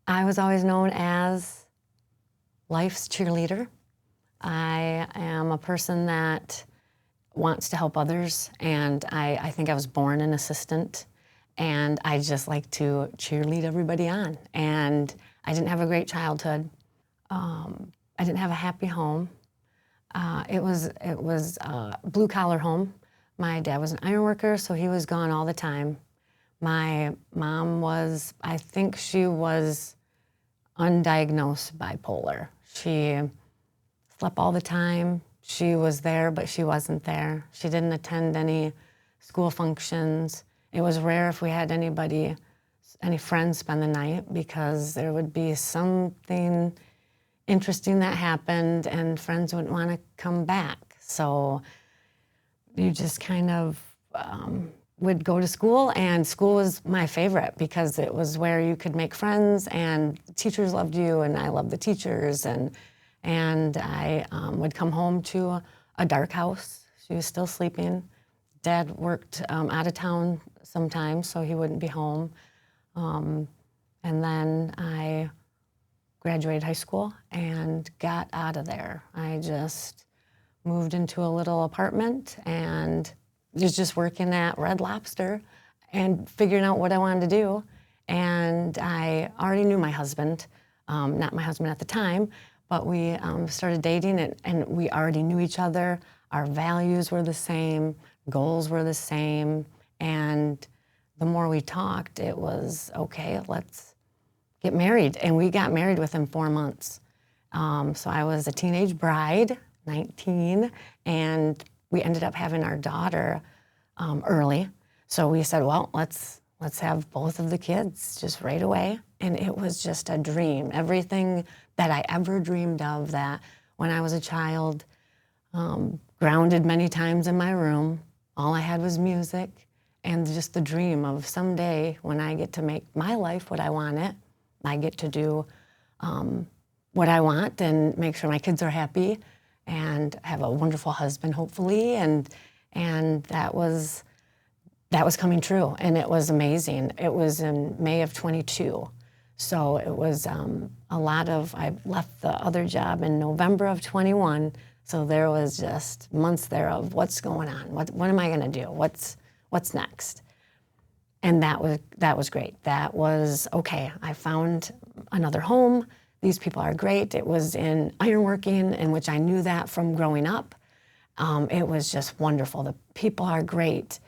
I was always known as life's cheerleader. I am a person that wants to help others, and I think I was born an assistant, and I just like to cheerlead everybody on. And I didn't have a great childhood. I didn't have a happy home. It was a blue-collar home. My dad was an iron worker, so he was gone all the time. My mom was, I think she was undiagnosed bipolar. She slept all the time. She was there, but she wasn't there. She didn't attend any school functions. It was rare if we had any friends spend the night, because there would be something interesting that happened and friends wouldn't want to come back. So you just kind of would go to school, and school was my favorite because it was where you could make friends, and teachers loved you, and I loved the teachers, and I would come home to a dark house. She was still sleeping. Dad worked out of town sometimes, so he wouldn't be home. And then I graduated high school and got out of there. I just moved into a little apartment and was just working at Red Lobster and figuring out what I wanted to do. And I already knew my husband, not my husband at the time, but we started dating, and we already knew each other. Our values were the same, goals were the same, and the more we talked, it was, okay, let's get married. And we got married within 4 months. So I was a teenage bride, 19, and we ended up having our daughter early. So we said, well, let's have both of the kids just right away. And it was just a dream. Everything that I ever dreamed of, that when I was a child, grounded many times in my room, all I had was music, and just the dream of someday when I get to make my life what I want it, I get to do what I want and make sure my kids are happy and have a wonderful husband, hopefully, and that was coming true, and it was amazing. It was in May of 22, so it was I left the other job in November of 21, so there was just months there of what's going on, what am I gonna do, what's next? And that was great. That was, okay, I found another home. These people are great. It was in ironworking, in which I knew that from growing up. It was just wonderful. The people are great.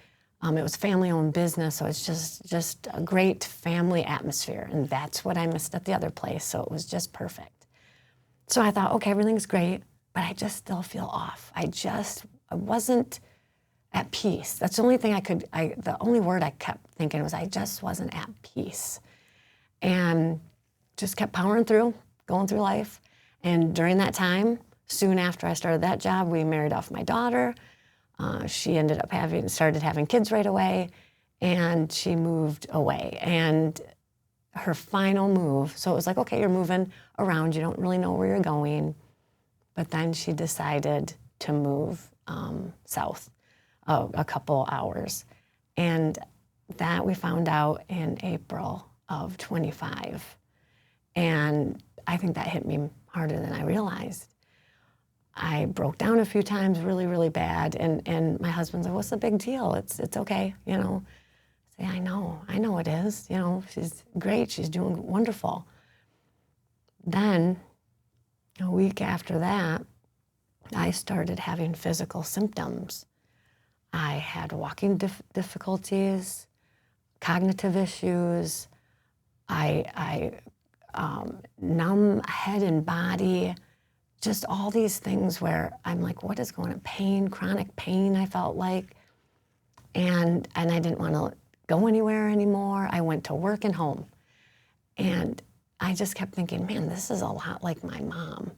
It was family-owned business, so it's just a great family atmosphere, and that's what I missed at the other place, so it was just perfect. So I thought, okay, everything's great, but I just still feel off. I wasn't at peace. That's the only thing the only word I kept thinking was I just wasn't at peace. And just kept powering through, going through life. And during that time, soon after I started that job, we married off my daughter. She ended up started having kids right away, and she moved away. And her final move, so it was like, okay, you're moving around, you don't really know where you're going. But then she decided to move south a couple hours. And that we found out in April of 25. And I think that hit me harder than I realized. I broke down a few times really, really bad. And my husband's like, what's the big deal? It's okay, you know. I say, I know it is. You know, she's great, she's doing wonderful. Then, a week after that, I started having physical symptoms. I had walking difficulties, cognitive issues, numb head and body, just all these things where I'm like, what is going on? Pain, chronic pain, I felt like. And I didn't want to go anywhere anymore. I went to work and home. And I just kept thinking, man, this is a lot like my mom.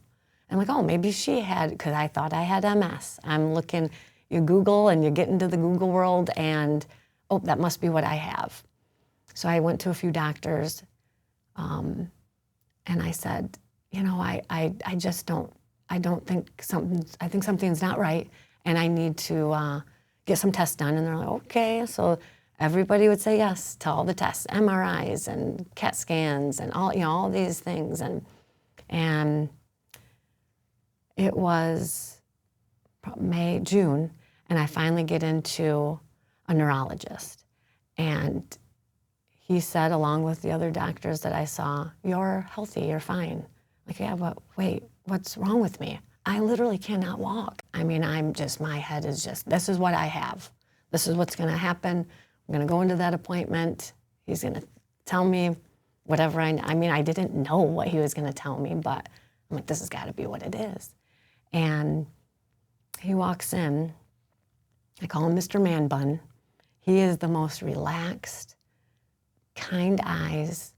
I'm like, oh, maybe she had, because I thought I had MS. I'm looking, you Google and you get into the Google world and, oh, that must be what I have. So I went to a few doctors and I said, you know, I think something's not right, and I need to get some tests done. And they're like, okay. So Everybody would say yes to all the tests, MRIs and CAT scans and all, all these things. And it was June, and I finally get into a neurologist. And he said, along with the other doctors that I saw, "You're healthy, you're fine." Like, yeah, but wait, what's wrong with me? I literally cannot walk. I mean, my head is just, this is what I have. This is what's gonna happen. I'm gonna go into that appointment. He's gonna tell me whatever I mean, I didn't know what he was gonna tell me, but I'm like, this has gotta be what it is. And he walks in, I call him Mr. Man Bun. He is the most relaxed, kind eyes.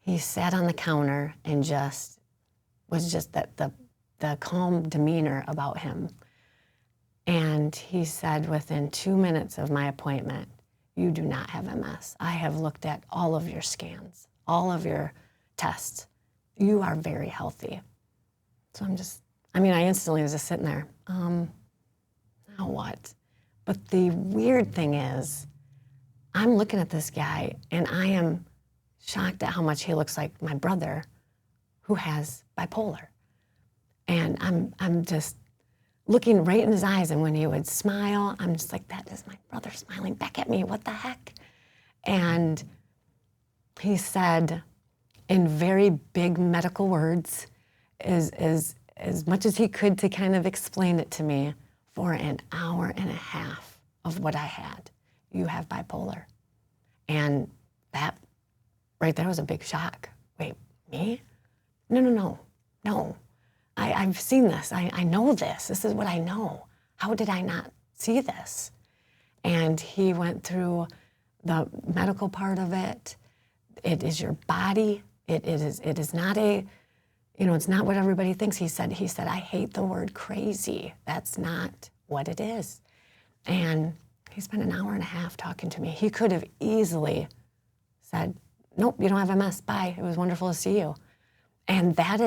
He sat on the counter and was just the calm demeanor about him. And he said, within 2 minutes of my appointment, "You do not have MS. I have looked at all of your scans, all of your tests. You are very healthy." So I instantly was just sitting there, now what? But the weird thing is, I'm looking at this guy and I am shocked at how much he looks like my brother who has bipolar. And I'm just looking right in his eyes, and when he would smile, I'm just like, that is my brother smiling back at me, what the heck? And he said, in very big medical words, as much as he could to kind of explain it to me, for an hour and a half of what I had, "You have bipolar." And that right there was a big shock. Wait, me? No. I've seen this. I know this. This is what I know. How did I not see this? And he went through the medical part of it. It is your body. It is not it's not what everybody thinks. He said, "I hate the word crazy. That's not what it is." And he spent an hour and a half talking to me. He could have easily said, "Nope, you don't have MS, bye. It was wonderful to see you." And that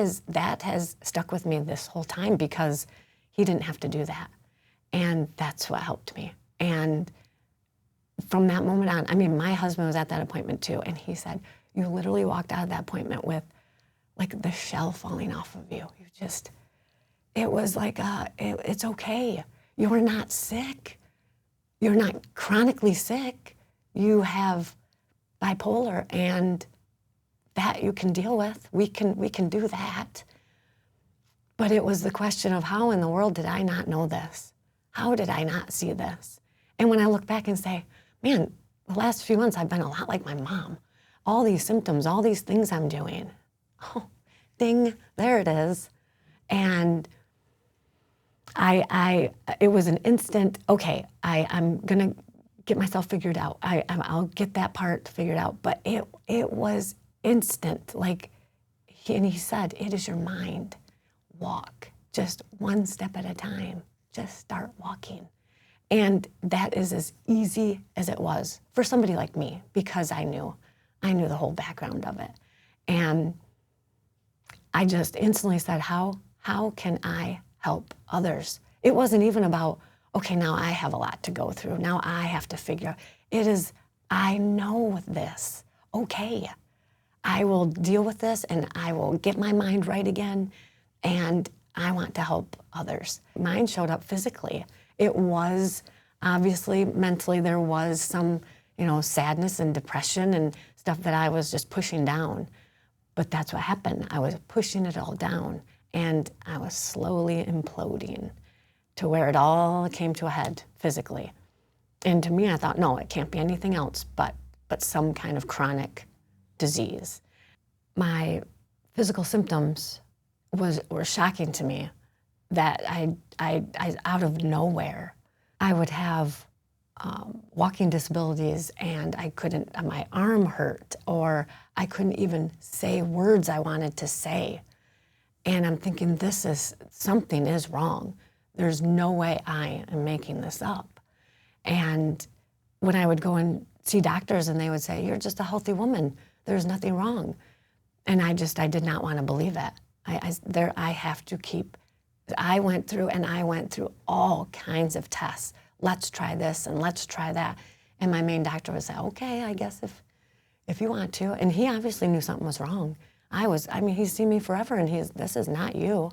has stuck with me this whole time, because he didn't have to do that. And that's what helped me. And from that moment on, my husband was at that appointment too, and he said, "You literally walked out of that appointment with like the shell falling off of you. It was like, it's okay. You're not sick. You're not chronically sick. You have bipolar, and that you can deal with. We can do that." But it was the question of, how in the world did I not know this? How did I not see this? And when I look back and say, man, the last few months I've been a lot like my mom. All these symptoms, all these things I'm doing. Oh, ding, there it is. And it was an instant, okay, I'm gonna get myself figured out. I'll get that part figured out. But it was instant, and he said, "It is your mind. Walk, just one step at a time. Just start walking." And that is as easy as it was for somebody like me, because I knew the whole background of it. And I just instantly said, how can I help others? It wasn't even about, okay, now I have a lot to go through. Now I have to figure out. It is, I know this. Okay, I will deal with this, and I will get my mind right again, and I want to help others. Mine showed up physically. It was obviously mentally, there was some, sadness and depression and stuff that I was just pushing down. But that's what happened. I was pushing it all down, and I was slowly imploding to where it all came to a head physically. And to me, I thought, no, it can't be anything else but some kind of chronic disease. My physical symptoms were shocking to me, that I out of nowhere, I would have walking disabilities, and my arm hurt, or I couldn't even say words I wanted to say. And I'm thinking, something is wrong. There's no way I am making this up. And when I would go and see doctors, and they would say, "You're just a healthy woman. There's nothing wrong." And I did not want to believe it. I went through all kinds of tests. Let's try this and let's try that. And my main doctor would say, okay, I guess if you want to. And he obviously knew something was wrong. I mean, he's seen me forever, and this is not you.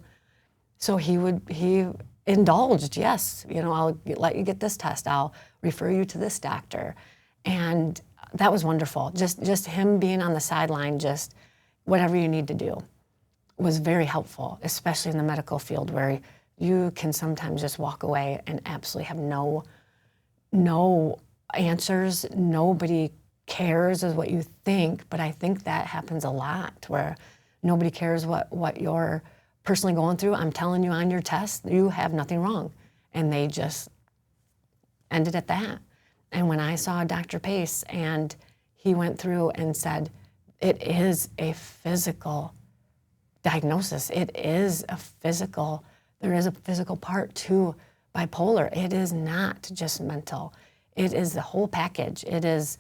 So he indulged, yes, you know, I'll let you get this test, I'll refer you to this doctor. And that was wonderful. Just him being on the sideline, just whatever you need to do, was very helpful, especially in the medical field where you can sometimes just walk away and absolutely have no answers. Nobody cares is what you think, but I think that happens a lot where nobody cares what you're personally going through. I'm telling you on your test, you have nothing wrong. And they just ended at that. And when I saw Dr. Pace and he went through and said, it is a physical diagnosis. It is a physical, there is a physical part to bipolar. It is not just mental. It is the whole package. It is,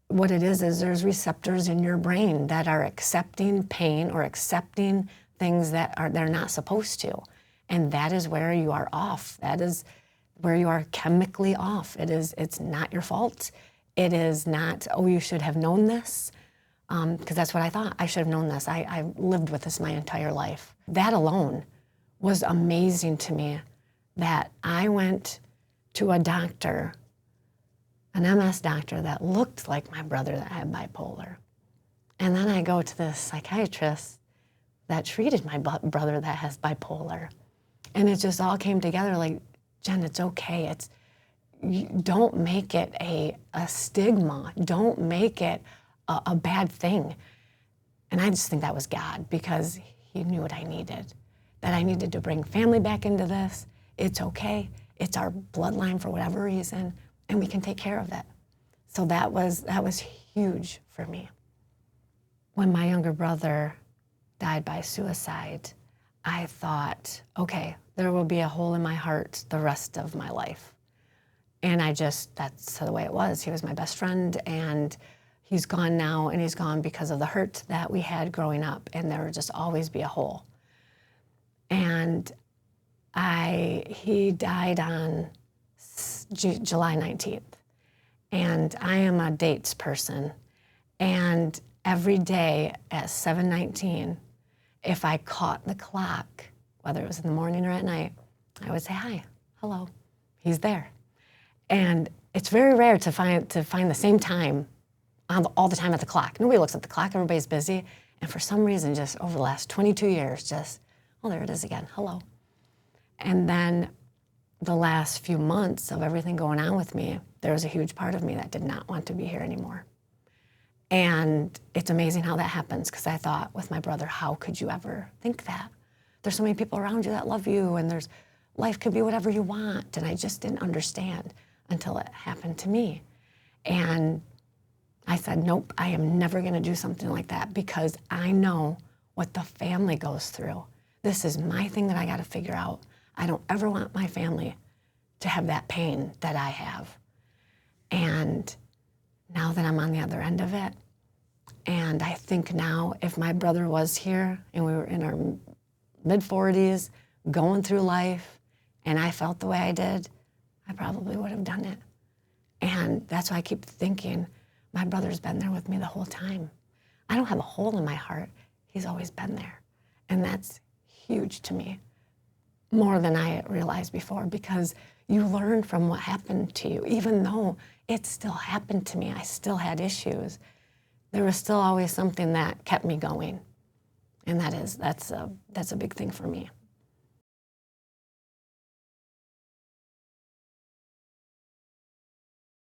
what it is there's receptors in your brain that are accepting pain or accepting things that they're not supposed to. And that is where you are off. That is where you are chemically off. It's not your fault. It is not, oh, you should have known this, because that's what I thought. I should have known this. I lived with this my entire life. That alone was amazing to me, that I went to a doctor, an MS doctor that looked like my brother that had bipolar. And then I go to this psychiatrist that treated my brother that has bipolar. And it just all came together like, Jen, it's okay. Don't make it a stigma. Don't make it a bad thing. And I just think that was God, because he knew what I needed, that I needed to bring family back into this. It's okay. It's our bloodline for whatever reason, and we can take care of it. So that was huge for me. When my younger brother died by suicide, I thought, okay, there will be a hole in my heart the rest of my life. And that's the way it was. He was my best friend, and he's gone now, and he's gone because of the hurt that we had growing up, and there would just always be a hole. And he died on July 19th. And I am a dates person. And every day at 7:19, if I caught the clock, whether it was in the morning or at night, I would say, hi, hello, he's there. And it's very rare to find the same time all the time at the clock. Nobody looks at the clock, everybody's busy. And for some reason, just over the last 22 years, oh, there it is again, hello. And then the last few months of everything going on with me, there was a huge part of me that did not want to be here anymore. And it's amazing how that happens, because I thought with my brother, how could you ever think that? There's so many people around you that love you, and life could be whatever you want. And I just didn't understand until it happened to me. And I said, nope, I am never gonna do something like that, because I know what the family goes through. This is my thing that I gotta figure out. I don't ever want my family to have that pain that I have. And now that I'm on the other end of it, and I think now if my brother was here and we were in our mid-40s, going through life, and I felt the way I did, I probably would have done it. And that's why I keep thinking, my brother's been there with me the whole time. I don't have a hole in my heart. He's always been there. And that's huge to me, more than I realized before, because you learn from what happened to you. Even though it still happened to me, I still had issues, there was still always something that kept me going. And that's a big thing for me.